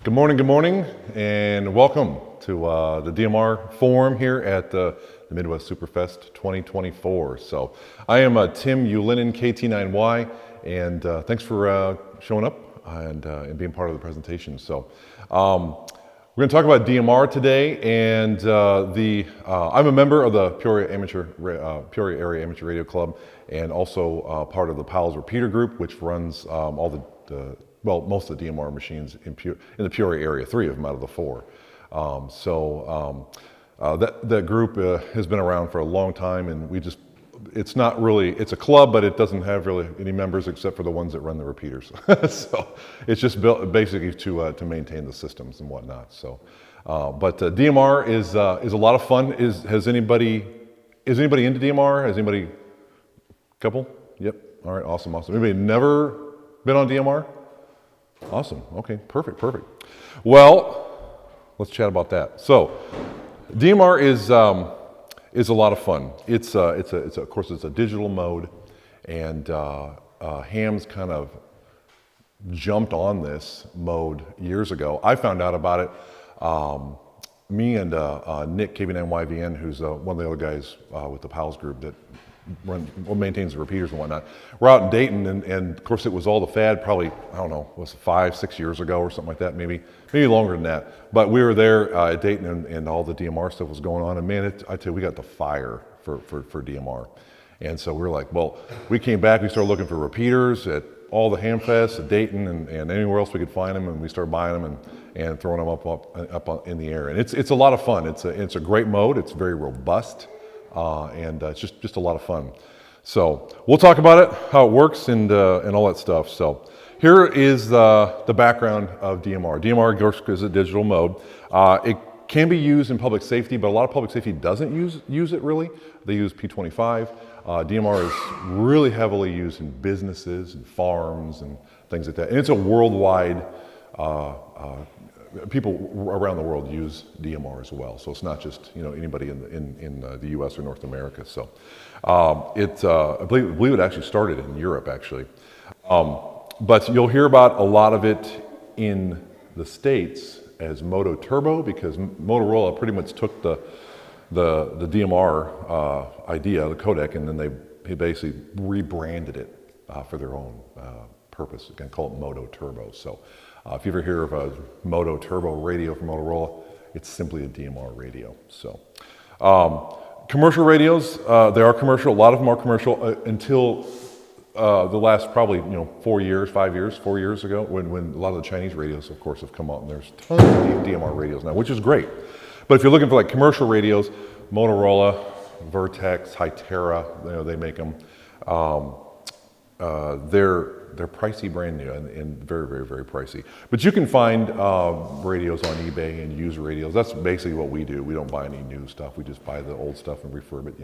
Good morning, and welcome to the DMR Forum here at the Midwest Superfest 2024. So I am Tim Ylinen, KT9Y, and thanks for showing up and being part of the presentation. So we're going to talk about DMR today, and I'm a member of the Peoria Area Amateur Radio Club, and also part of the PALS Repeater Group, which runs most of the DMR machines in the Peoria area, 3 of them out of the 4. That group has been around for a long time, and it's a club, but it doesn't have really any members except for the ones that run the repeaters. So it's just built basically to maintain the systems and whatnot. So, but DMR is a lot of fun. Is anybody into DMR? Has anybody? Couple? Yep. All right. Awesome. Anybody never been on DMR? Awesome. Okay. Perfect. Well, let's chat about that. So, DMR is a lot of fun. Of course it's a digital mode, and hams kind of jumped on this mode years ago. I found out about it. Me and Nick KB9YVN, who's one of the other guys with the PALS group that maintains the repeaters and whatnot. We're out in Dayton, and of course it was all the fad, probably, I don't know, was it 5-6 years ago or something like that, maybe longer than that. But we were there at Dayton, and all the DMR stuff was going on, and man, I tell you, we got the fire for DMR. And so we were like, well, we came back, we started looking for repeaters at all the ham fests at Dayton and anywhere else we could find them, and we started buying them and throwing them up in the air. And it's a lot of fun. It's a great mode. It's very robust. And it's just a lot of fun. So we'll talk about it, how it works, and all that stuff. So here is the background of DMR. DMR, of course, is a digital mode. It can be used in public safety, but a lot of public safety doesn't use it really. They use P25. DMR is really heavily used in businesses and farms and things like that. And it's a worldwide. People around the world use DMR as well, so it's not just anybody in the U.S. or North America. So I believe it actually started in Europe actually, but you'll hear about a lot of it in the States as Moto Turbo, because Motorola pretty much took the DMR idea, the codec, and then they basically rebranded it for their own purpose. Again, call it Moto Turbo. So. If you ever hear of a Moto Turbo radio from Motorola, it's simply a DMR radio. So, commercial radios, they are commercial. A lot of them are commercial until the last probably 4 years ago, when a lot of the Chinese radios, of course, have come out, and there's tons of DMR radios now, which is great. But if you're looking for like commercial radios, Motorola, Vertex, Hytera, they make them. They're pricey, brand new, and very, very, very pricey. But you can find radios on eBay and used radios. That's basically what we do. We don't buy any new stuff. We just buy the old stuff and refurb it.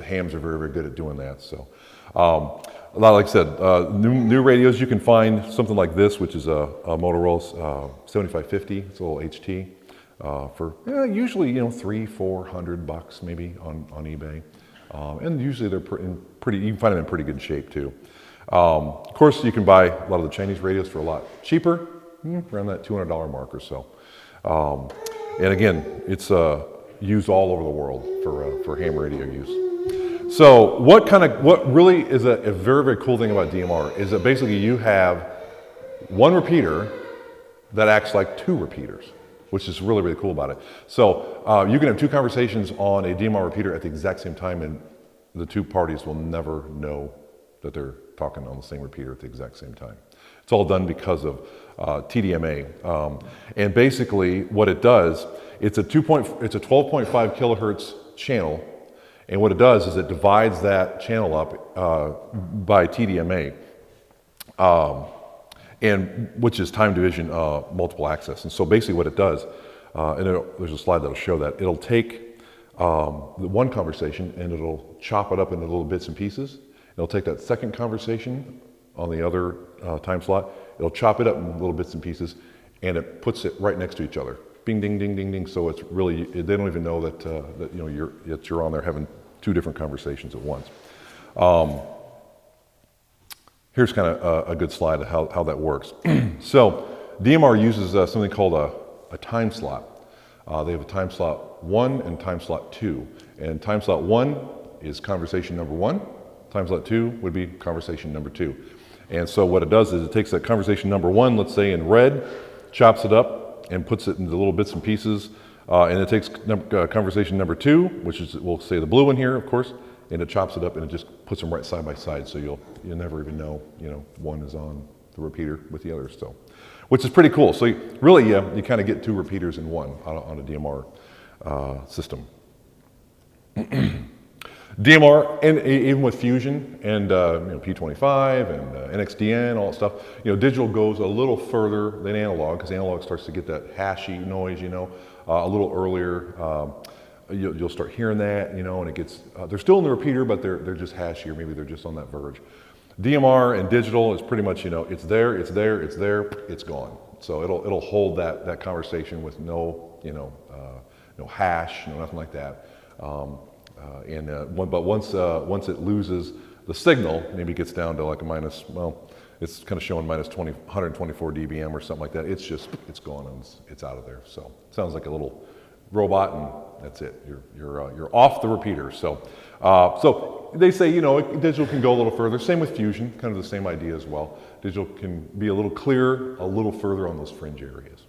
Hams are very, very good at doing that. So, like I said, new radios, you can find something like this, which is a Motorola's 7550. It's a little HT for usually $300-400 maybe on eBay, and usually they're pretty. You can find them in pretty good shape too. Of course, you can buy a lot of the Chinese radios for a lot cheaper, around that $200 mark or so. And again, it's used all over the world for ham radio use. So what really is a very, very cool thing about DMR is that basically you have one repeater that acts like 2 repeaters, which is really, really cool about it. So you can have 2 conversations on a DMR repeater at the exact same time, and the 2 parties will never know that they're talking on the same repeater at the exact same time. It's all done because of TDMA. And basically what it does, it's a 12.5 kilohertz channel, and what it does is it divides that channel up by TDMA, and which is time division multiple access. And so basically what it does, there's a slide that'll show that, it'll take the one conversation and it'll chop it up into little bits and pieces. It'll take that second conversation on the other time slot, it'll chop it up in little bits and pieces, and it puts it right next to each other. Bing, ding, ding, ding, ding. So it's really, they don't even know that you're on there having 2 different conversations at once. Here's kind of a good slide of how that works. So DMR uses something called a time slot. They have a time slot 1 and time slot 2. And time slot 1 is conversation number 1. Time slot 2 would be conversation number 2. And so what it does is it takes that conversation number 1, let's say in red, chops it up and puts it into little bits and pieces. And it takes conversation number 2, which is, we'll say the blue one here, of course, and it chops it up and it just puts them right side by side. So you'll never even know, one is on the repeater with the other. So, which is pretty cool. So you kind of get 2 repeaters in one on a DMR system. DMR, and even with Fusion and P25 and NXDN, all that stuff, digital goes a little further than analog, because analog starts to get that hashy noise, a little earlier. You'll start hearing that, and it gets, they're still in the repeater, but they're just hashy, or maybe they're just on that verge. DMR and digital is pretty much, it's there, it's gone. So it'll hold that conversation with no hash, nothing like that. But once it loses the signal, maybe it gets down to like a minus, it's kind of showing minus 124 dBm or something like that. It's gone and it's out of there. So it sounds like a little robot, and that's it. You're off the repeater. So they say digital can go a little further. Same with Fusion, kind of the same idea as well. Digital can be a little clearer, a little further on those fringe areas.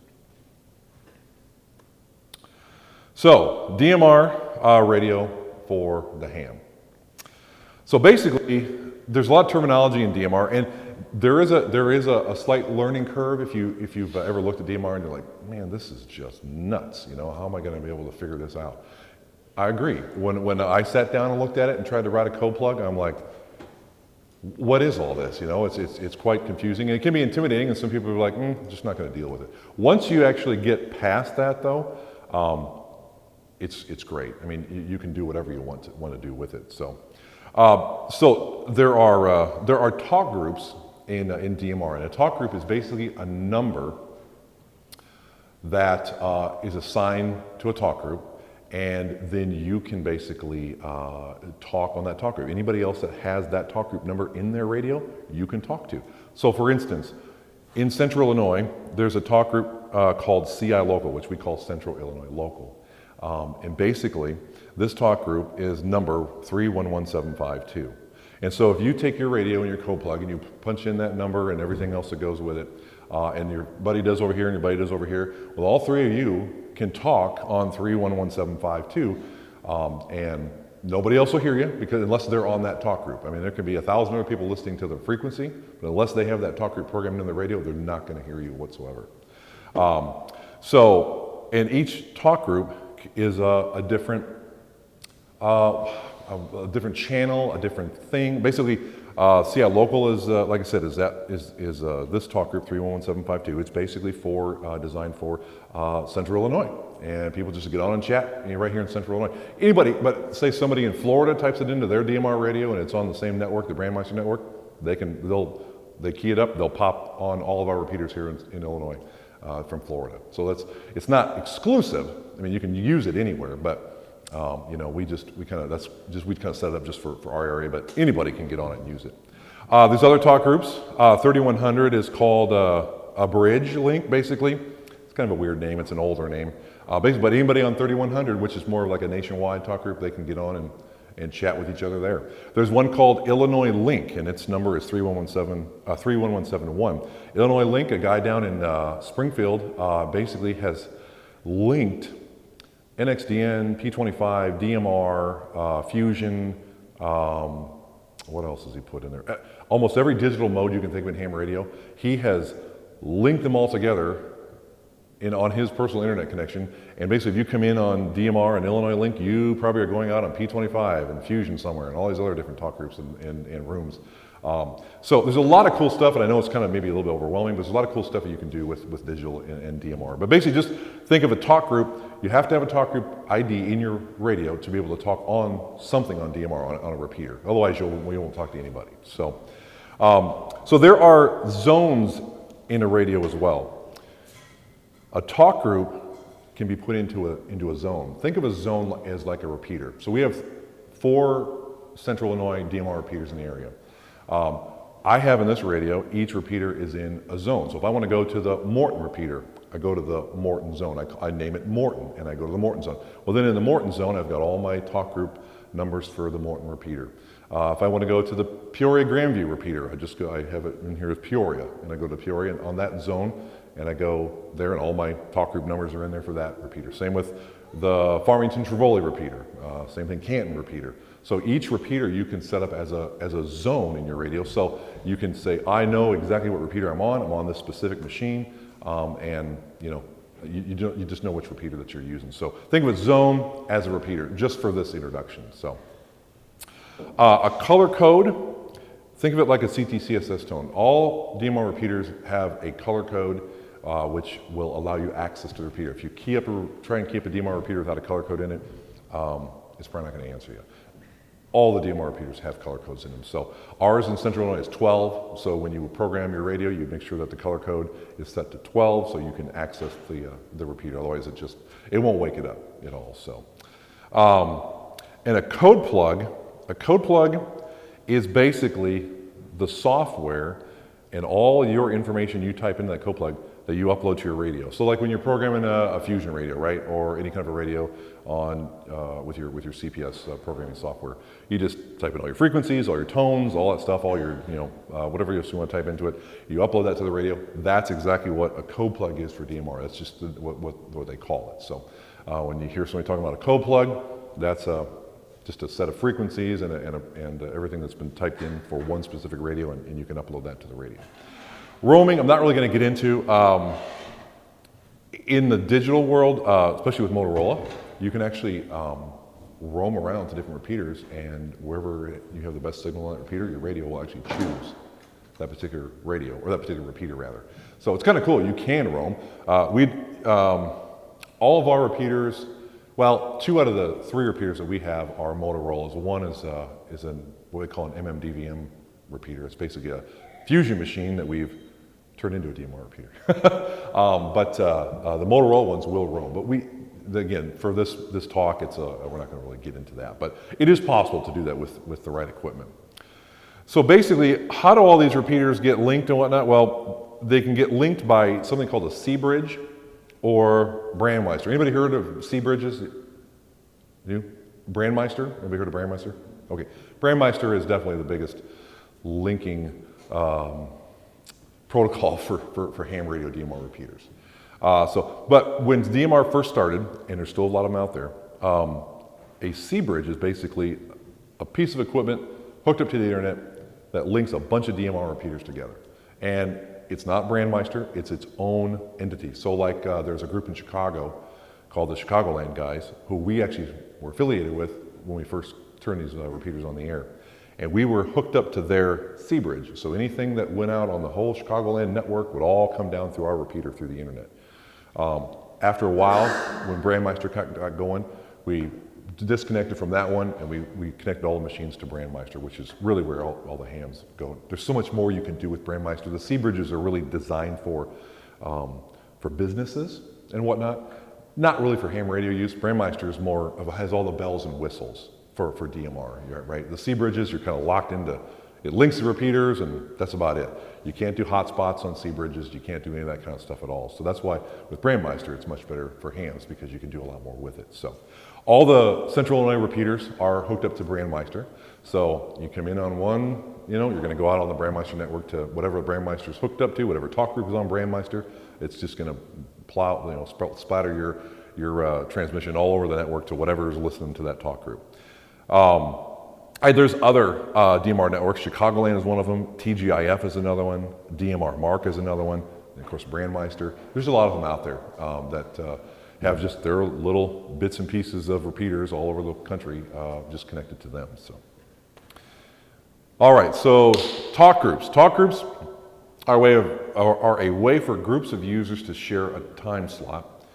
So DMR radio for the ham. So basically, there's a lot of terminology in DMR, and there is a slight learning curve if you've ever looked at DMR and you're like, man, this is just nuts. How am I going to be able to figure this out? I agree. When I sat down and looked at it and tried to write a code plug, I'm like, what is all this? It's quite confusing, and it can be intimidating, and some people are like, just not going to deal with it. Once you actually get past that, though, it's great. I mean, you can do whatever you want to do with it. So there are talk groups in DMR, and a talk group is basically a number that is assigned to a talk group, and then you can basically talk on that talk group. Anybody else that has that talk group number in their radio, you can talk to. So for instance, in Central Illinois, there's a talk group called CI Local, which we call Central Illinois Local. And basically, this talk group is number 311752. And so if you take your radio and your code plug and you punch in that number and everything else that goes with it, and your buddy does over here and your buddy does over here, well, all 3 of you can talk on 311752, and nobody else will hear you, because unless they're on that talk group. I mean, there could be 1,000 other people listening to the frequency, but unless they have that talk group programmed in the radio, they're not going to hear you whatsoever. And each talk group is a different channel, a different thing. Basically, CI Local is, like I said, is this talk group 311752. It's basically designed for Central Illinois, and people just get on and chat. And you're right here in Central Illinois. Anybody, but say somebody in Florida types it into their DMR radio, and it's on the same network, the Brandmeister network. They key it up. They'll pop on all of our repeaters here in Illinois. From Florida. So it's not exclusive. I mean, you can use it anywhere, but we kind of set it up just for our area, but anybody can get on it and use it. There's other talk groups. 3100 is called a bridge link, basically. It's kind of a weird name. It's an older name. But anybody on 3100, which is more like a nationwide talk group, they can get on and chat with each other there. There's one called Illinois Link, and its number is 31171. Illinois Link, a guy down in Springfield, basically has linked NXDN, P25, DMR, Fusion, what else has he put in there? Almost every digital mode you can think of in ham radio, he has linked them all together on his personal internet connection. And basically, if you come in on DMR and Illinois Link, you probably are going out on P25 and Fusion somewhere and all these other different talk groups and rooms. So there's a lot of cool stuff, and I know it's kind of maybe a little bit overwhelming, but there's a lot of cool stuff that you can do with digital and DMR. But basically, just think of a talk group. You have to have a talk group ID in your radio to be able to talk on something on DMR on a repeater. Otherwise, we won't talk to anybody. So there are zones in a radio as well. A talk group can be put into a zone. Think of a zone as like a repeater. So we have 4 Central Illinois DMR repeaters in the area. I have in this radio, each repeater is in a zone. So if I want to go to the Morton repeater, I go to the Morton zone. I name it Morton, and I go to the Morton zone. Well, then in the Morton zone, I've got all my talk group numbers for the Morton repeater. If I want to go to the Peoria Grandview repeater, I have it in here as Peoria, and I go to Peoria on that zone, and I go there, and all my talk group numbers are in there for that repeater. Same with the Farmington Trevoli repeater, same thing, Canton repeater. So each repeater you can set up as a zone in your radio. So you can say, I know exactly what repeater I'm on this specific machine, and you just know which repeater that you're using. So think of a zone as a repeater, just for this introduction. So a color code, think of it like a CT/CSS tone. All DMR repeaters have a color code which will allow you access to the repeater. If you try and keep a DMR repeater without a color code in it, it's probably not going to answer you. All the DMR repeaters have color codes in them. So ours in Central Illinois is 12. So when you program your radio, you make sure that the color code is set to 12 so you can access the repeater. Otherwise, it won't wake it up at all. So, and a code plug is basically the software and all your information you type into that code plug that you upload to your radio. So like when you're programming a fusion radio, right, or any kind of a radio on with your CPS programming software, you just type in all your frequencies, all your tones, all that stuff, all your whatever else you want to type into it. You upload that to the radio. That's exactly what a code plug is for DMR. That's just what they call it. So when you hear somebody talking about a code plug, that's just a set of frequencies and everything that's been typed in for one specific radio, and you can upload that to the radio. Roaming, I'm not really going to get into. In the digital world, especially with Motorola, you can actually roam around to different repeaters, and wherever you have the best signal on that repeater, your radio will actually choose that particular radio, or that particular repeater rather. So it's kind of cool, you can roam. All of our repeaters, well, 2 out of the 3 repeaters that we have are Motorola's. One is what we call an MMDVM repeater. It's basically a fusion machine that we've turned into a DMR repeater. But the Motorola ones will roam. But again, for this talk, we're not going to really get into that. But it is possible to do that with the right equipment. So basically, how do all these repeaters get linked and whatnot? Well, they can get linked by something called a C-bridge or Brandmeister. Anybody heard of C-bridges? You? Brandmeister? Anybody heard of Brandmeister? Okay. Brandmeister is definitely the biggest linking protocol for ham radio DMR repeaters. But when DMR first started, and there's still a lot of them out there, a C-bridge is basically a piece of equipment hooked up to the internet that links a bunch of DMR repeaters together. And it's not Brandmeister, it's its own entity. So like there's a group in Chicago called the Chicagoland guys, who we actually were affiliated with when we first turned these repeaters on the air. And we were hooked up to their C-bridge. So anything that went out on the whole Chicagoland network would all come down through our repeater through the internet. After a while, when Brandmeister got going, we disconnected from that one, and we connected all the machines to Brandmeister, which is really where all the hams go. There's so much more you can do with Brandmeister. The C-bridges are really designed for businesses and whatnot, not really for ham radio use. Brandmeister is has all the bells and whistles for DMR, right? The C-bridges, you're kind of locked into, it links the repeaters, and that's about it. You can't do hotspots on C-bridges, you can't do any of that kind of stuff at all. So that's why with Brandmeister, it's much better for hams, because you can do a lot more with it. So all the Central Illinois repeaters are hooked up to Brandmeister. So you come in on one, you're going to go out on the Brandmeister network to whatever Brandmeister's hooked up to, whatever talk group is on Brandmeister, it's just going to plow, splatter your transmission all over the network to whatever is listening to that talk group. There's other DMR networks. Chicagoland is one of them. TGIF is another one. DMR Mark is another one. And of course, Brandmeister. There's a lot of them out there that have just their little bits and pieces of repeaters all over the country just connected to them. So, all right. So, talk groups. Talk groups are a way for groups of users to share a time slot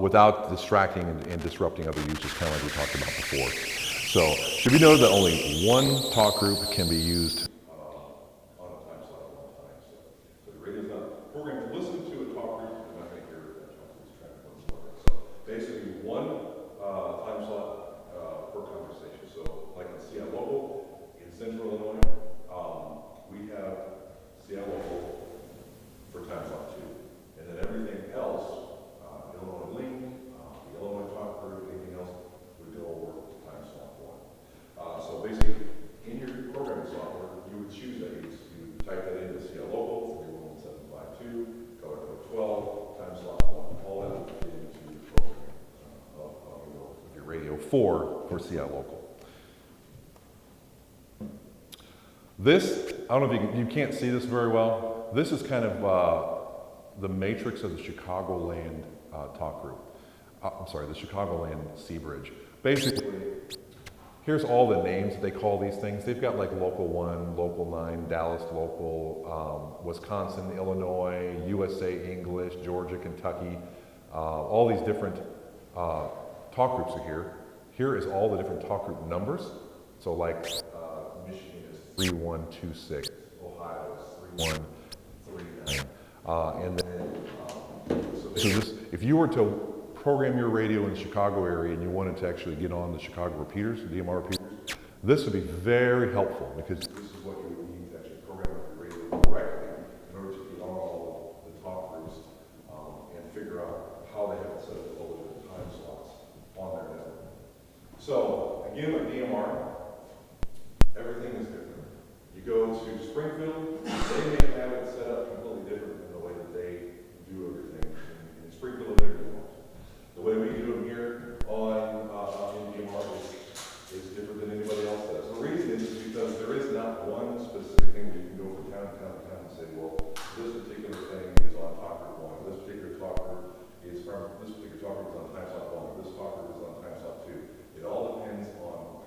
without distracting and disrupting other users, kind of like we talked about before. So, should be noted that only one talk group can be used on a time slot at one time. So the radio's not programmed to listen to a talk group, and not going to hear that talk group's trying to listen. So basically, one time slot per conversation. So, like in CI Local in Central Illinois, we have 4 for CI Local. This, I don't know if you can't see this very well. This is kind of the matrix of the Chicagoland talk group. I'm sorry, the Chicagoland Sea Bridge. Basically, here's all the names that they call these things. They've got like Local 1, Local 9, Dallas Local, Wisconsin, Illinois, USA English, Georgia, Kentucky. All these different talk groups are here. Here is all the different talk group numbers. So like Michigan is 3126, Ohio is 3139. And then, so this, if you were to program your radio in the Chicago area and you wanted to actually get on the Chicago repeaters, the DMR repeaters, this would be very helpful because this is what you would need to actually program your radio correctly in order to get on all the talk groups and figure out how they have it set up all the different time slots on their network. So again, with DMR, everything is different. You go to Springfield, they may have it set up completely different than the way that they do everything in Springfield and everything else. The way we do them here on in DMR is different than anybody else does. The reason is because there is not one specific thing you can go from town to town to town and say, well, this particular thing is on talk group 1, this particular talk group is from, this particular talk group is on time slot 1, this talk group is on time slot 2. It all depends on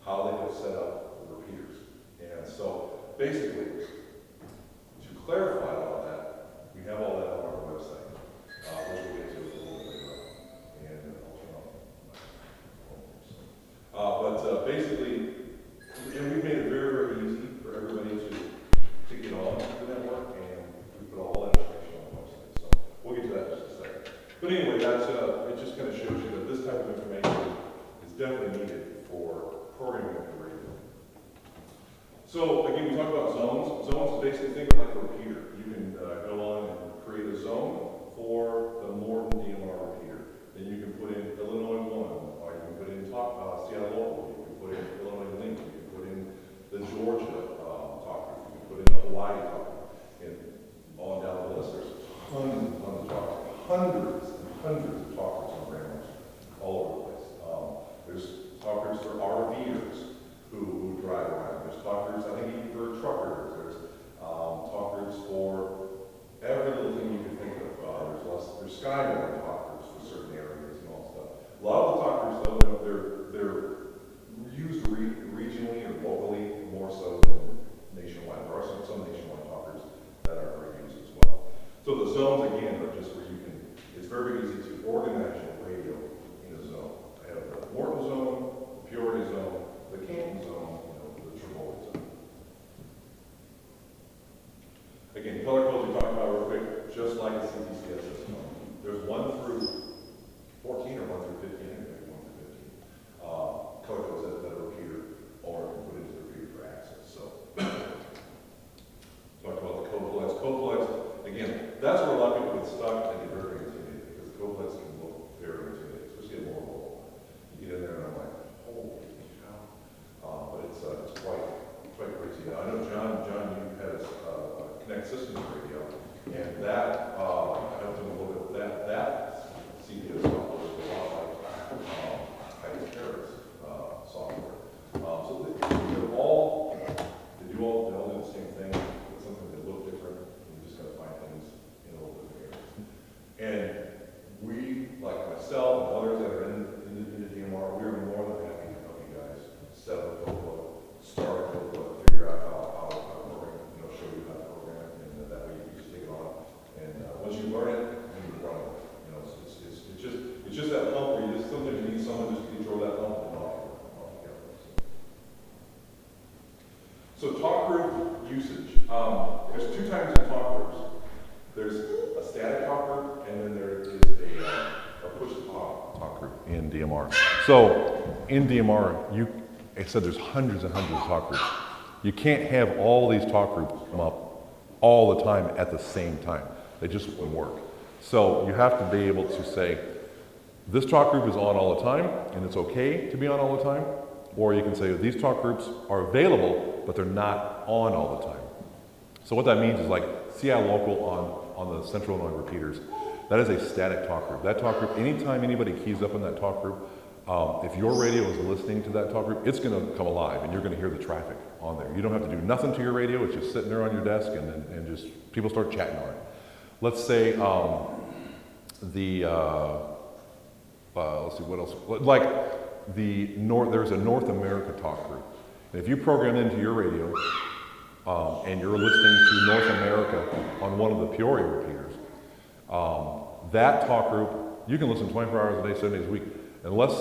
how they have set up the repeaters. And so basically, to clarify all that, we have all that on our website, which we'll get to a little bit later on. And I'll turn off my but basically, and we've made it very, very easy for everybody to get on to the network, and we put all that information on the website. So we'll get to that in just a second. But anyway, that's it just kind of shows you that this type of information is definitely needed for programming of the radio. So again, we talked about zones. Zones is basically think of like a repeater. You can go on and create a zone for the Morton DMR repeater. Then you can put in Illinois 1, or you can put in Seattle Local, you can put in Illinois Link, you can put in the Georgia talk group, you can put in the Hawaii talk group, and on down the list. There's tons and tons of talk groups, hundreds and hundreds of talk groups and grammars all over the place. There's talk groups for RVers who drive around. There's talk groups, I think even for truckers. There's talk groups for every little thing you can think of. There's Skyline talk groups for certain areas and all stuff. A lot of the talk groups, though, they're used regionally or locally more so than nationwide. There are some nationwide talk groups that are used as well. So the zones, again, are just where you can, it's very easy to organize your radio in a zone. I have the Morton zone, the Peoria zone, the Canton zone, the Trevoli zone. Again, color codes we talked about real quick, just like a CTCS system. There's 1 through 14 or 1 through 15, I think 1 through 15. Color codes that are repeater or put into the repeater for access. So, talked about the code flex. Again, that's where a lot of people get stuck and get very intimidated because the code flex can look very intimidating, especially at lower level. You get in there and I'm like, holy cow. But it's quite crazy. I know John, you had a Connect Systems radio, and that I helped him a little bit with that CDO software is a lot like terrorist software. So they all do the same thing, but something that look different, and you just gotta find things in a little different areas. And we, like myself and others that are in the DMR, we are more than happy to help you guys set up a code, start a code, figure out how to program, show you how to program it, and that way you can just take it on. And once you learn it, you can run it. It's just that hump where sometimes you need someone just to control that hump and off you go. So talk group usage. There's 2 types of talk groups. There's a static talk group, and then there is a push to talk group in DMR. So in DMR, I said there's hundreds and hundreds of talk groups. You can't have all these talk groups come up all the time at the same time. They just wouldn't work. So you have to be able to say, this talk group is on all the time, and it's okay to be on all the time. Or you can say, these talk groups are available, but they're not on all the time. So what that means is like CI Local on the Central Illinois repeaters, that is a static talk group. That talk group, anytime anybody keys up in that talk group, If your radio is listening to that talk group, it's going to come alive and you're going to hear the traffic on there. You don't have to do nothing to your radio, it's just sitting there on your desk and just people start chatting on it. Let's say let's see what else, like there's a North America talk group. And if you program into your radio and you're listening to North America on one of the Peoria repeaters, that talk group, you can listen 24 hours a day, 7 days a week. Unless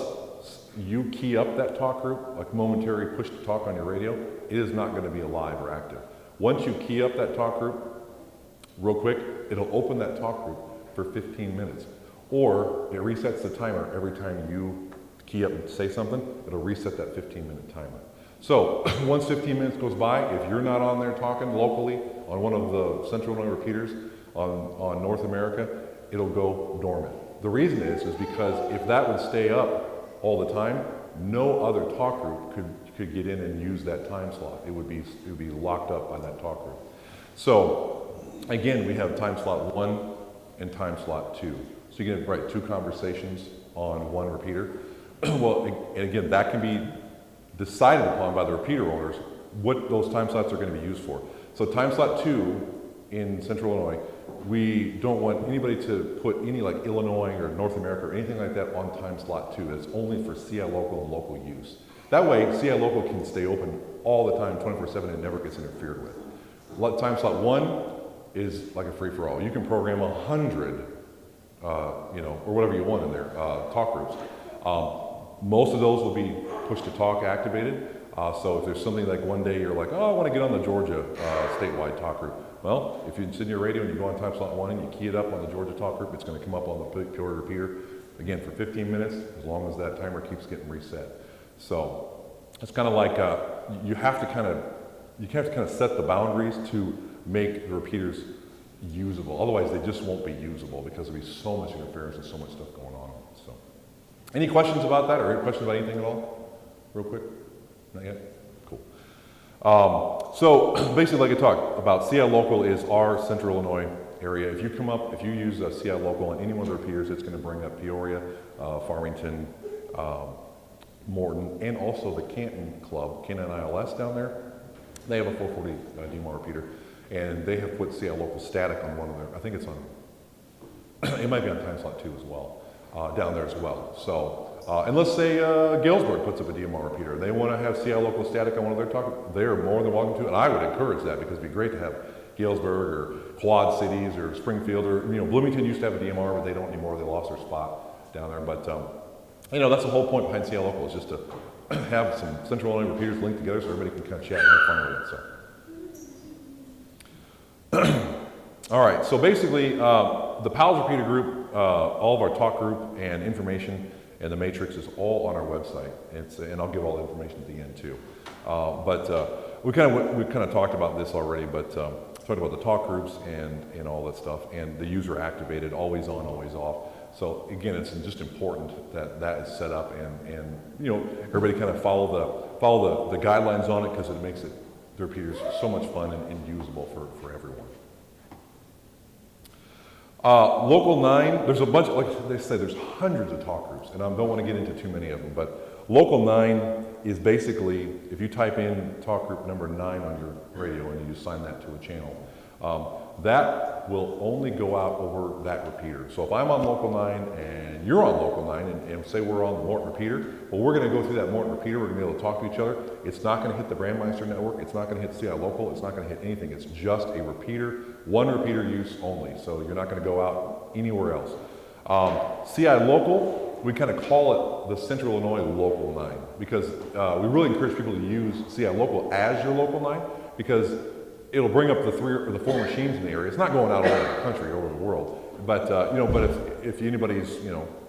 you key up that talk group, like momentary push to talk on your radio, it is not going to be alive or active. Once you key up that talk group, real quick, it'll open that talk group for 15 minutes. Or it resets the timer every time you key up and say something, it'll reset that 15-minute timer. So once 15 minutes goes by, if you're not on there talking locally on one of the Central Illinois repeaters on North America, it'll go dormant. The reason is because if that would stay up all the time, no other talk group could get in and use that time slot. It would be locked up by that talk group. So again, we have time slot 1 and time slot 2. So you can write 2 conversations on one repeater. Well, and again, that can be decided upon by the repeater owners what those time slots are going to be used for. So time slot 2 in Central Illinois, we don't want anybody to put any like Illinois or North America or anything like that on time slot 2. It's only for CI local and local use. That way, CI local can stay open all the time, 24/7, and never gets interfered with. Time slot 1 is like a free-for-all. You can program 100, or whatever you want in there, talk groups. Most of those will be push-to-talk activated. So if there's something like one day you're like, oh, I want to get on the Georgia statewide talk group. Well, if you sit in your radio and you go on time slot 1 and you key it up on the Georgia talk group, it's going to come up on the Peoria repeater, again, for 15 minutes, as long as that timer keeps getting reset. So it's kind of like you have to kind of set the boundaries to make the repeaters usable. Otherwise, they just won't be usable because there'll be so much interference and so much stuff going on. So, any questions about that, or any questions about anything at all? Real quick? Not yet? Cool. So basically, like I talked about, CI local is our Central Illinois area. If you use CI local on any one of the repeaters, it's going to bring up Peoria, Farmington, Morton, and also the Canton Club, Canton ILS down there. They have a 440 DMR repeater, and they have put CI local static on one of their, I think it's on, it might be on time slot 2 as well, down there as well. So, and let's say Galesburg puts up a DMR repeater. They want to have CI local static on one of their talk, they're more than welcome to, and I would encourage that because it'd be great to have Galesburg or Quad Cities or Springfield or, Bloomington used to have a DMR, but they don't anymore. They lost their spot down there. But, that's the whole point behind CI local is just to have some Central Illinois repeaters linked together so everybody can kind of chat and have fun with it. So. All right, so basically, the PALS repeater group, all of our talk group and information and the matrix is all on our website. And I'll give all the information at the end too. We kind of talked about this already, but talked about the talk groups and all that stuff, and the user activated, always on, always off. So again, it's just important that that is set up, and everybody kind of follow the guidelines on it because it makes the repeaters so much fun and usable for everyone. Local 9, there's a bunch, like they say, there's hundreds of talk groups, and I don't want to get into too many of them, but Local 9 is basically, if you type in talk group number 9 on your radio and you assign that to a channel, that will only go out over that repeater. So if I'm on Local 9 and you're on Local 9 and say we're on the Morton repeater, well, we're going to go through that Morton repeater, we're going to be able to talk to each other. It's not going to hit the Brandmeister network, it's not going to hit CI local, it's not going to hit anything. It's just a repeater, one repeater use only. So you're not going to go out anywhere else. CI local, we kind of call it the Central Illinois Local 9 because we really encourage people to use CI local as your Local 9 because it'll bring up the 3 or the 4 machines in the area. It's not going out all over the country, all over the world. But but if anybody's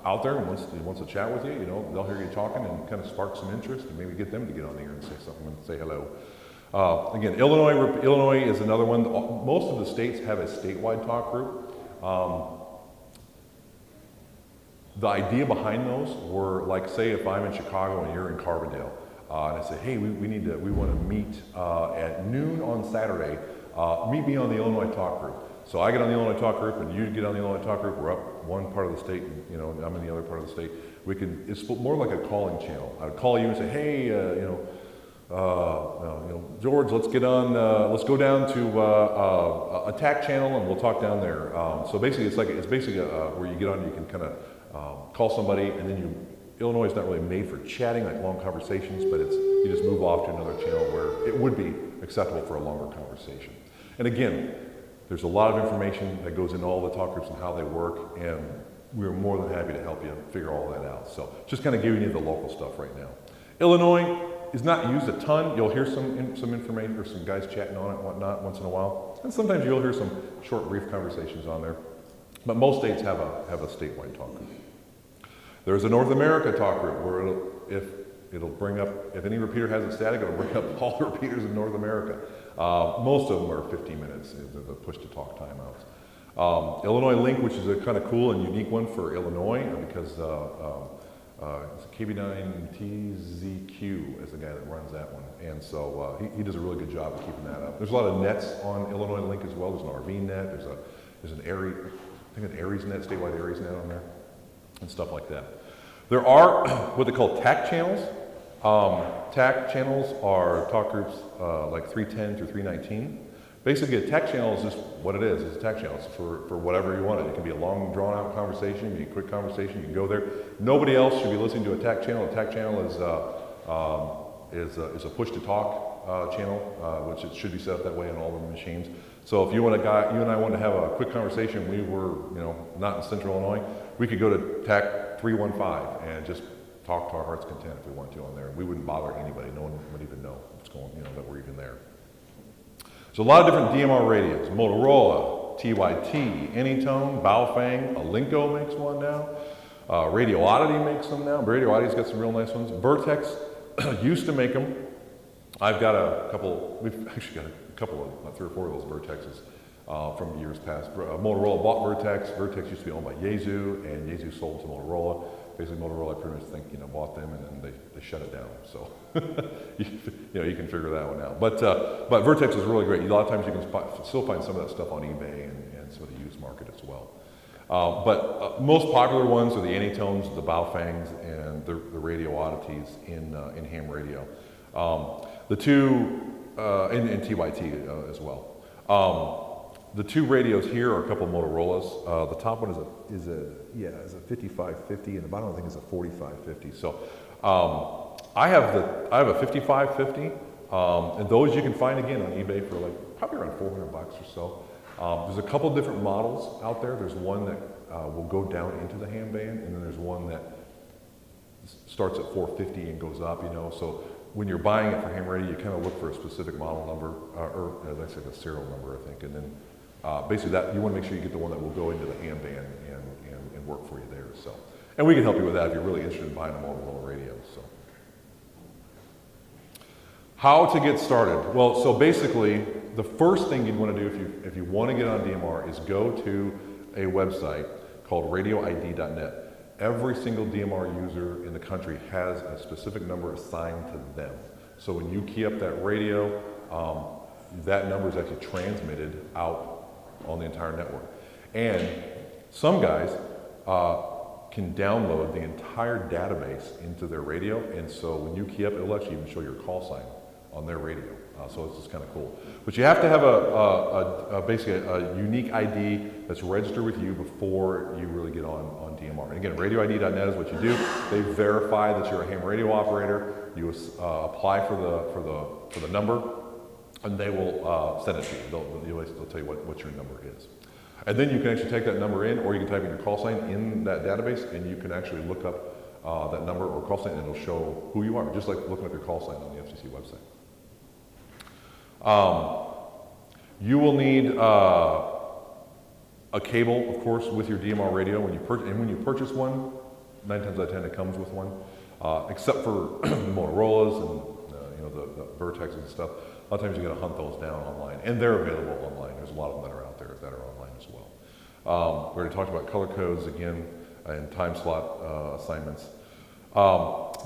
out there and wants to chat with you, they'll hear you talking and kind of spark some interest and maybe get them to get on the air and say something and say hello. Again, Illinois is another one. Most of the states have a statewide talk group. The idea behind those were like, say, if I'm in Chicago and you're in Carbondale. And I said, hey, we want to meet at noon on Saturday. Meet me on the Illinois talk group. So I get on the Illinois Talk Group, and you get on the Illinois Talk Group. We're up one part of the state, and I'm in the other part of the state. It's more like a calling channel. I would call you and say, hey, George, let's get on. Let's go down to a TAC channel, and we'll talk down there. So basically, it's basically where you get on. You can kind of call somebody, and then Illinois is not really made for chatting, like long conversations, but you just move off to another channel where it would be acceptable for a longer conversation. And again, there's a lot of information that goes into all the talk groups and how they work, and we're more than happy to help you figure all that out. So just kind of giving you the local stuff right now. Illinois is not used a ton. You'll hear some information or some guys chatting on it and whatnot once in a while. And sometimes you'll hear some short, brief conversations on there. But most states have a statewide talk group. There's a North America talk group where it'll bring up, if any repeater has a static, it'll bring up all the repeaters in North America. Most of them are 15 minutes, the push-to-talk timeouts. Illinois Link, which is a kind of cool and unique one for Illinois, because it's KB9TZQ is the guy that runs that one. And so he does a really good job of keeping that up. There's a lot of nets on Illinois Link as well. There's an RV net, there's an Aries net, statewide Aries net on there, and stuff like that. There are what they call TAC channels. TAC channels are talk groups like 310 through 319. Basically, a TAC channel is just what it is. It's a TAC channel. It's for whatever you want it. It can be a long, drawn-out conversation. It can be a quick conversation. You can go there. Nobody else should be listening to a TAC channel. A TAC channel is a push-to-talk channel, which it should be set up that way on all the machines. So if you and I wanted to have a quick conversation, we were not in Central Illinois, we could go to TAC 315 and just talk to our heart's content if we want to on there. We wouldn't bother anybody. No one would even know what's going, that we're even there. So a lot of different DMR radios: Motorola, TYT, Anytone, Baofeng, Alinco makes one now. Radio Oddity makes them now. Radio Oddity's got some real nice ones. Vertex used to make them. I've got a couple. We've actually got a couple of 3 or 4 of those Vertexes from years past. Motorola bought Vertex. Vertex used to be owned by Yaesu, and Yaesu sold to Motorola. Basically, Motorola, I pretty much think, bought them, and then they shut it down. So, you can figure that one out. But Vertex is really great. A lot of times you can still find some of that stuff on eBay and some of the used market as well. But most popular ones are the Anytones, the Baofengs, and the Radio Oddities in ham radio. The two, in TYT as well. The 2 radios here are a couple Motorola's. The top one is a 5550, and the bottom I think is a 4550. So I have a 5550, and those you can find again on eBay for probably around $400 or so. There's a couple different models out there. There's one that will go down into the ham band, and then there's one that starts at 450 and goes up. So when you're buying it for ham radio, you kind of look for a specific model number, or that's like a serial number, I think, and then basically that you want to make sure you get the one that will go into the ham band and work for you there. So, and we can help you with that if you're really interested in buying a Motorola radio. So, how to get started? Well, so basically, the first thing you'd want to do if you want to get on DMR is go to a website called radioid.net. Every single DMR user in the country has a specific number assigned to them. So when you key up that radio, that number is actually transmitted out on the entire network. And some guys can download the entire database into their radio, and so when you key up, it'll actually even show your call sign on their radio. So it's just kind of cool. But you have to have basically a unique ID that's registered with you before you really get on DMR. And again, radioid.net is what you do. They verify that you're a ham radio operator. You apply for the number, and they will send it to you. They'll tell you what your number is. And then you can actually take that number in, or you can type in your call sign in that database, and you can actually look up that number or call sign, and it'll show who you are, just like looking up your call sign on the FCC website. You will need a cable, of course, with your DMR radio. When you purchase one, 9 times out of 10 it comes with one, except for Motorola's and the Vertex and stuff. A lot of times you got to hunt those down online, and they're available online. There's a lot of them that are out there that are online as well. We already talked about color codes again and time slot assignments.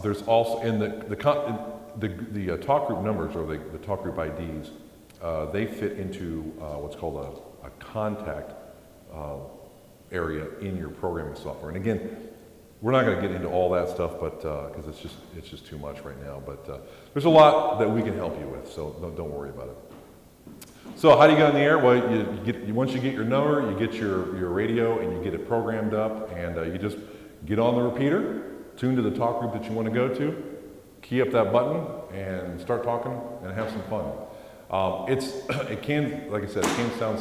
There's also in the talk group numbers, or the talk group IDs, they fit into what's called a contact area in your programming software. And again, we're not going to get into all that stuff, but because it's just too much right now. But there's a lot that we can help you with, so don't worry about it. So how do you get on the air? Well, once you get your number, you get your radio, and you get it programmed up, and you just get on the repeater, tune to the talk group that you want to go to, key up that button, and start talking and have some fun. It can, like I said, it can sound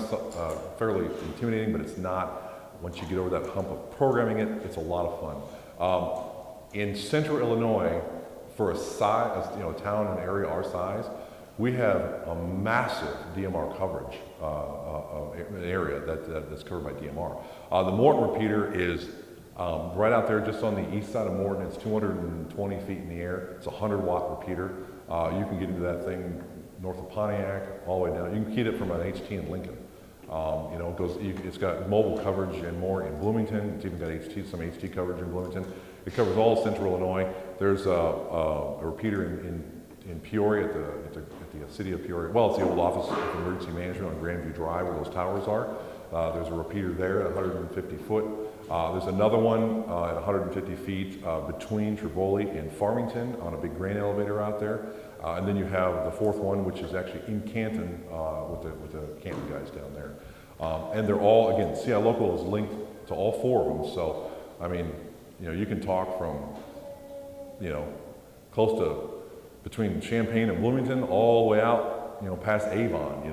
fairly intimidating, but it's not. Once you get over that hump of programming it, it's a lot of fun. In central Illinois, for a town and area our size, we have a massive DMR coverage area that's covered by DMR. The Morton repeater is right out there just on the east side of Morton. It's 220 feet in the air. It's a 100-watt repeater. You can get into that thing north of Pontiac, all the way down. You can key it from an HT in Lincoln. It's got mobile coverage and more in Bloomington. It's even got some HT coverage in Bloomington. It covers all central Illinois. There's a repeater in Peoria at the city of Peoria. Well, it's the old Office of Emergency Management on Grandview Drive where those towers are. There's a repeater there at 150 foot. There's another one at 150 feet between Trevoli and Farmington on a big grain elevator out there. And then you have the fourth one, which is actually in Canton with the Canton guys down there. And they're all, again, CI Local is linked to all four of them. So, I mean, you can talk from, close to between Champaign and Bloomington all the way out, past Avon,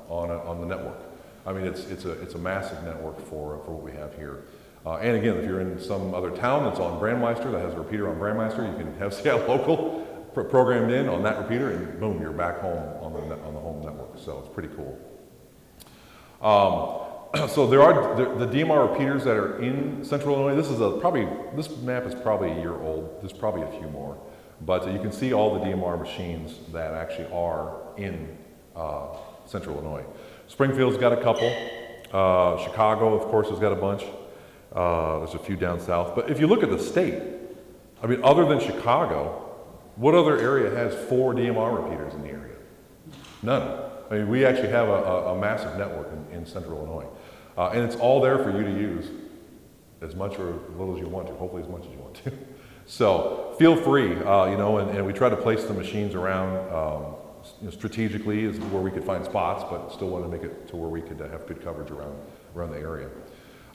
on the network. I mean, it's a massive network for what we have here. And again, if you're in some other town that's on Brandmeister, that has a repeater on Brandmeister, you can have CI Local programmed in on that repeater, and boom, you're back home on the home network. So it's pretty cool. So there are the DMR repeaters that are in Central Illinois. This map is probably a year old. There's probably a few more, but you can see all the DMR machines that actually are in Central Illinois. Springfield's got a couple. Chicago, of course, has got a bunch. There's a few down south. But if you look at the state, I mean, other than Chicago, what other area has 4 DMR repeaters in the area? None. I mean, we actually have a massive network in Central Illinois. And it's all there for you to use as much or as little as you want to, hopefully as much as you want to. So feel free, and we try to place the machines around strategically is where we could find spots, but still want to make it to where we could have good coverage around the area.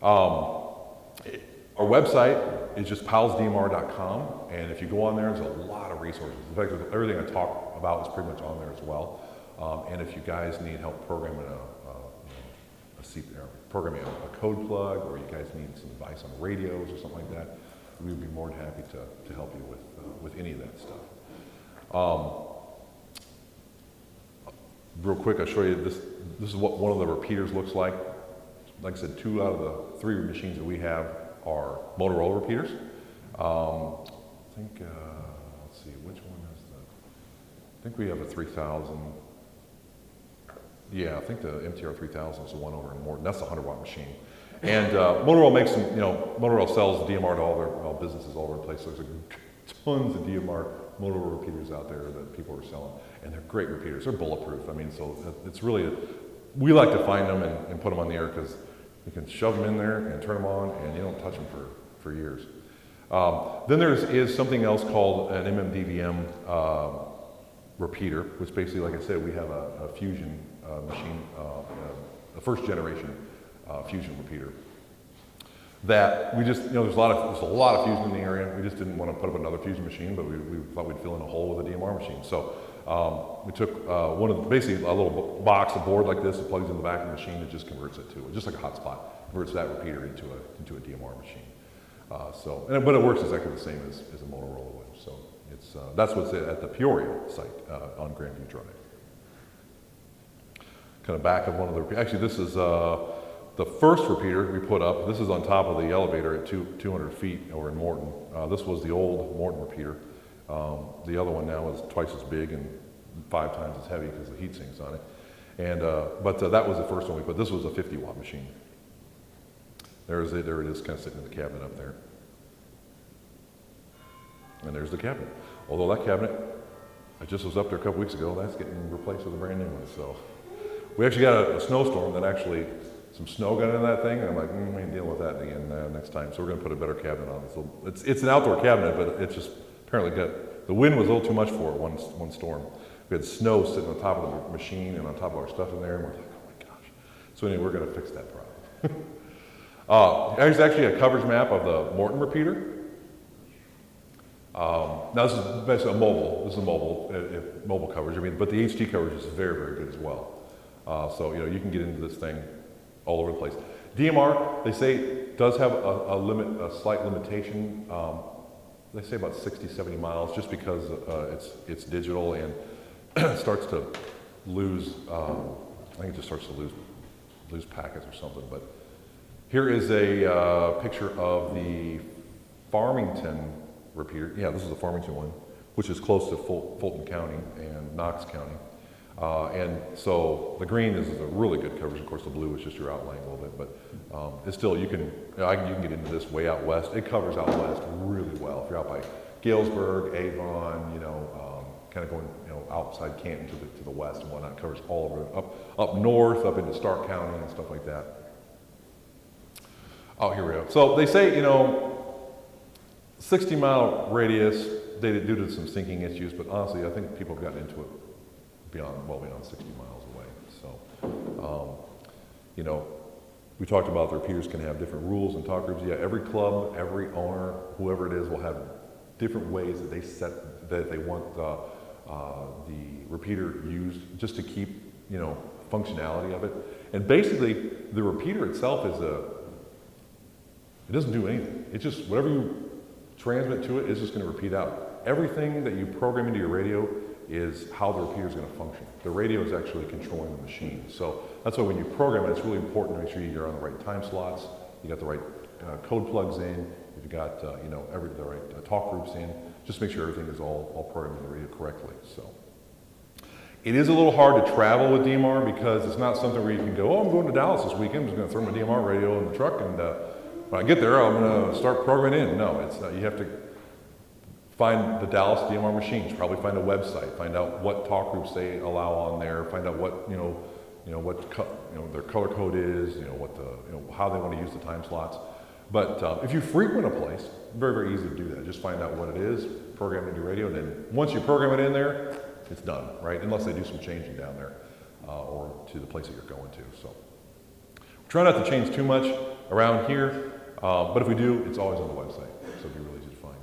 Our website is just palsdmr.com, and if you go on there, there's a lot of resources. In fact, everything I talk about is pretty much on there as well. And if you guys need help programming programming a code plug, or you guys need some advice on radios or something like that, we would be more than happy to help you with any of that stuff. Real quick, I'll show you this. This is what one of the repeaters looks like. Like I said, 2 out of the 3 machines that we have are Motorola repeaters. I think, let's see, which one is I think we have a 3000. Yeah, I think the MTR 3000 is the one over in Morton. That's the 100-watt machine. And Motorola makes them, Motorola sells DMR to all businesses all over the place. So there's tons of DMR Motorola repeaters out there that people are selling. And they're great repeaters. They're bulletproof. I mean, so it's really, we like to find them and put them on the air because you can shove them in there and turn them on and you don't touch them for years. Then there is something else called an MMDVM repeater, which basically, like I said, we have a fusion machine, the first generation fusion repeater. That we just, there's a lot of fusion in the area. We just didn't want to put up another fusion machine, but we thought we'd fill in a hole with a DMR machine. So we took basically a little box, a board like this, it plugs in the back of the machine, it just converts it to just like a hotspot, converts that repeater into a DMR machine. But it works exactly the same as a Motorola would. So that's what's at the Peoria site on Grandview Drive. Kind of back of one of the, actually this is the first repeater we put up. This is on top of the elevator at 200 feet over in Morton. This was the old Morton repeater. The other one now is twice as big and 5 times as heavy because the heat sink's on it. And but that was the first one we put. This was a 50-watt machine. There it is, kind of sitting in the cabinet up there. And there's the cabinet. Although that cabinet I just was up there a couple weeks ago. That's getting replaced with a brand new one. So we actually got a snowstorm that actually some snow got into that thing, and I'm like, we ain't dealing with that again next time. So we're going to put a better cabinet on it. So it's an outdoor cabinet, but it's just apparently got the wind was a little too much for it one storm. We had snow sitting on top of the machine and on top of our stuff in there, and we're like, oh my gosh. So anyway, we're going to fix that problem. There's actually a coverage map of the Morton repeater. Now this is basically a mobile. This is a mobile coverage. I mean, but the HD coverage is very, very good as well. So you can get into this thing all over the place. DMR, they say, does have a slight limitation. They say about 60, 70 miles, just because it's digital and it starts to lose. I think it just starts to lose packets or something. But here is a picture of the Farmington repeater. Yeah, this is the Farmington one, which is close to Fulton County and Knox County. And so the green is a really good coverage. Of course, the blue is just your outline a little bit, but it's still, you can get into this way out west. It covers out west really well. If you're out by Galesburg, Avon, kind of going, outside Canton to the west and whatnot, it covers all over, up north, up into Stark County and stuff like that. Oh, here we go. So they say, 60-mile radius, due to some sinking issues, but honestly, I think people have gotten into it well beyond 60 miles away. So, we talked about the repeaters can have different rules and talk groups. Yeah, every club, every owner, whoever it is, will have different ways that they want the repeater used, just to keep, functionality of it. And basically, the repeater itself it doesn't do anything. It's just whatever you transmit to it is just going to repeat out. Everything that you program into your radio is how the repeater is going to function. The radio is actually controlling the machine. So that's why when you program it, it's really important to make sure you're on the right time slots, you got the right code plugs in, you've got the right talk groups in, just make sure everything is all programmed in the radio correctly. So it is a little hard to travel with DMR because it's not something where you can go, I'm going to Dallas this weekend, I'm just going to throw my DMR radio in the truck, and when I get there, I'm going to start programming in. No, it's you have to find the Dallas DMR machines, probably find a website, find out what talk groups they allow on there, find out what their color code is, how they want to use the time slots. But if you frequent a place, very, very easy to do that. Just find out what it is, program it into your radio, and then once you program it in there, it's done, right? Unless they do some changing down there or to the place that you're going to. So try not to change too much around here, but if we do, it's always on the website, so it'd be really easy to find.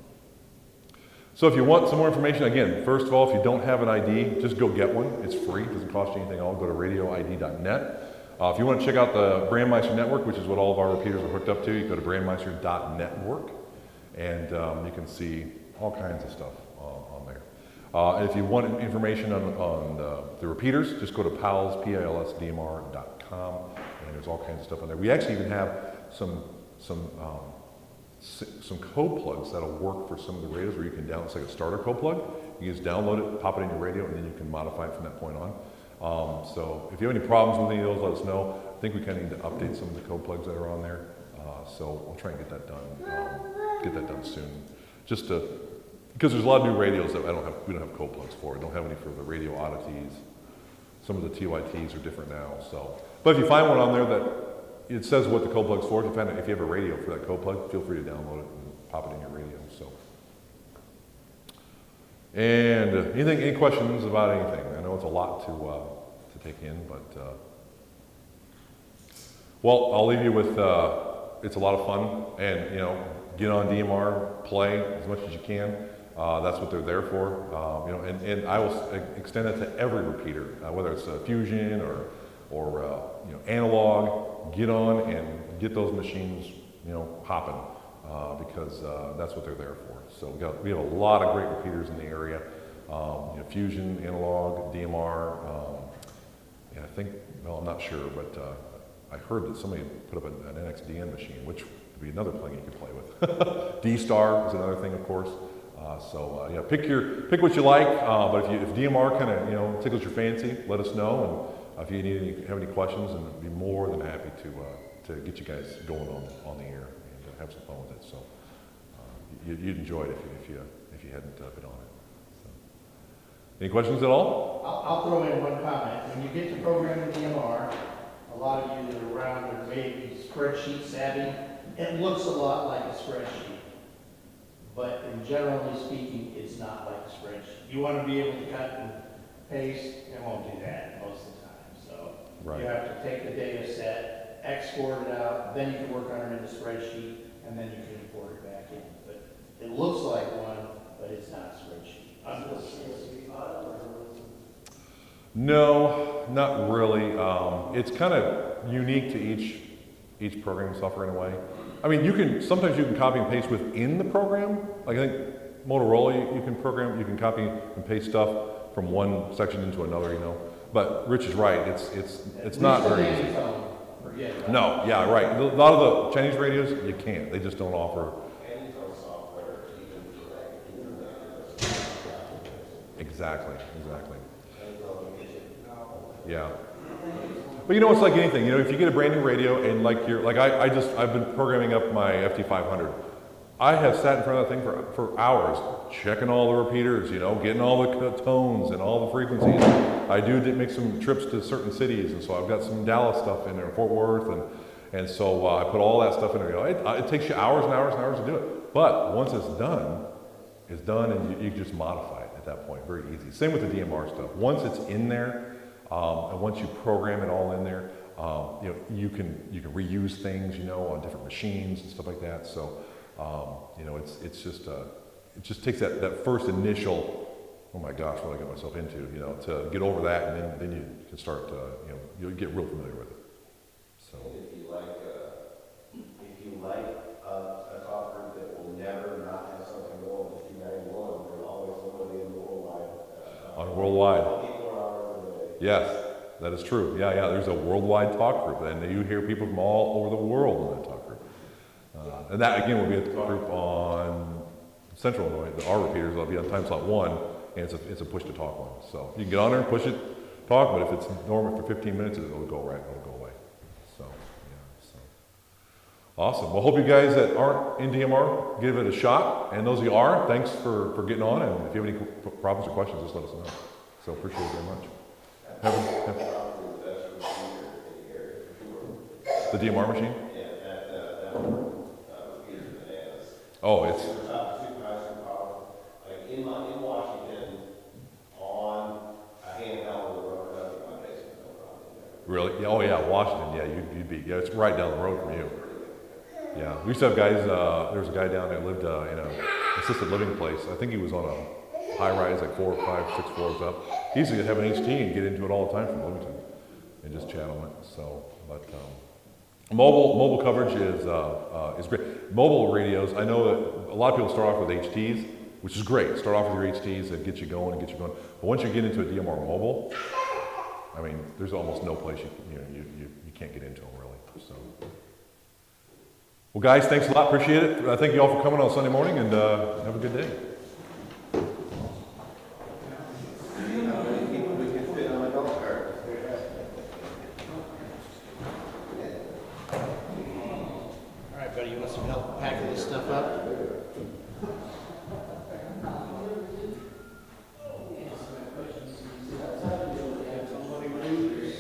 So if you want some more information, again, first of all, if you don't have an ID, just go get one. It's free, it doesn't cost you anything at all. Go to radioid.net. If you want to check out the Brandmeister network, which is what all of our repeaters are hooked up to, you go to brandmeister.network, and you can see all kinds of stuff on there. And if you want information on the repeaters, just go to palsdmr.com, and there's all kinds of stuff on there. We actually even have some code plugs that'll work for some of the radios where you can download, it's like a starter code plug. You just download it, pop it in your radio, and then you can modify it from that point on. So if you have any problems with any of those, let us know. I think we kind of need to update some of the code plugs that are on there. So we'll try and get that done soon. Just because there's a lot of new radios that we don't have code plugs for. We don't have any for the radio oddities. Some of the TYTs are different now. So, but if you find one on there that it says what the code plug's for, if you have a radio for that code plug, feel free to download it and pop it in your radio. So, and any questions about anything? I know it's a lot to take in, but well, I'll leave you with it's a lot of fun, and get on DMR, play as much as you can. That's what they're there for. And I will extend that to every repeater, whether it's a Fusion or analog. Get on and get those machines, hopping, because that's what they're there for. So we have a lot of great repeaters in the area. Fusion, analog, DMR. I think, I'm not sure, but I heard that somebody put up an NXDN machine, which would be another thing you could play with. D-Star is another thing, of course. Pick what you like. But if DMR kind of tickles your fancy, let us know. And if you have any questions, and I'd be more than happy to get you guys going on the air and have some fun with it. So you'd enjoy it if you hadn't been on it. So. Any questions at all? I'll throw in one comment. When you get to programming DMR, a lot of you that are around are maybe spreadsheet savvy. It looks a lot like a spreadsheet, but in generally speaking, it's not like a spreadsheet. You want to be able to cut and paste, it won't do that most of the time. So you have to take the data set, export it out, then you can work on it in the spreadsheet, and then you can import it back in. But it looks like one, but it's not a spreadsheet. Unfortunately. No, not really. It's kind of unique to each programming software in a way. I mean, sometimes you can copy and paste within the program. Like I think Motorola, you can program, you can copy and paste stuff from one section into another, you know. But Rich is right. It's not very easy. No, yeah, right. A lot of the Chinese radios, you can't. They just don't offer. Exactly. Yeah. But you know, it's like anything. You know, if you get a brand new radio and I've been programming up my FT500. I have sat in front of that thing for hours, checking all the repeaters, you know, getting all the tones and all the frequencies. I do make some trips to certain cities, and so I've got some Dallas stuff in there, Fort Worth, and so I put all that stuff in there. You know, it takes you hours and hours and hours to do it. But once it's done, and you just modify it at that point, very easy. Same with the DMR stuff. Once it's in there, and once you program it all in there, you know, you can reuse things, you know, on different machines and stuff like that. So, you know, it just takes that first initial, oh my gosh, what did I get myself into, you know, to get over that, and then you can start to, you know, you'll get real familiar with it. So. If you like a software that will never not have something going with 291, there's always somebody in the worldwide. On worldwide. 24 hours a day. Yes, that is true. Yeah, there's a worldwide talk group, and you hear people from all over the world in that talk group. And that, again, will be a group on Central Illinois. Our repeaters will be on time slot 1, and it's a push to talk one. So you can get on there and push it, talk, but if it's normal for 15 minutes, it'll go away. So, yeah, so. Awesome. Well, hope you guys that aren't in DMR give it a shot, and those of you are, thanks for getting on, and if you have any problems or questions, just let us know. So appreciate it very much. The DMR machine? Yeah, that one. Oh, it's super power. Like in Washington, on a handheld with a rubber ducky in my basement, no problem. really? Yeah, oh yeah, Washington. Yeah, you'd be. Yeah, it's right down the road from you. Yeah, we used to have guys. There was a guy down there that lived in an assisted living place. I think he was on a high rise, like 4, 5, 6 floors up. He used to have an HT and get into it all the time from Bloomington and just chat on it. So, but. Mobile coverage is great. Mobile radios, I know that a lot of people start off with HTs, which is great. Start off with your HTs and get you going. But once you get into a DMR mobile, I mean, there's almost no place you can't get into them really. So, well, guys, thanks a lot. Appreciate it. Thank you all for coming on Sunday morning, and have a good day. Buddy, you want some help packing this stuff up?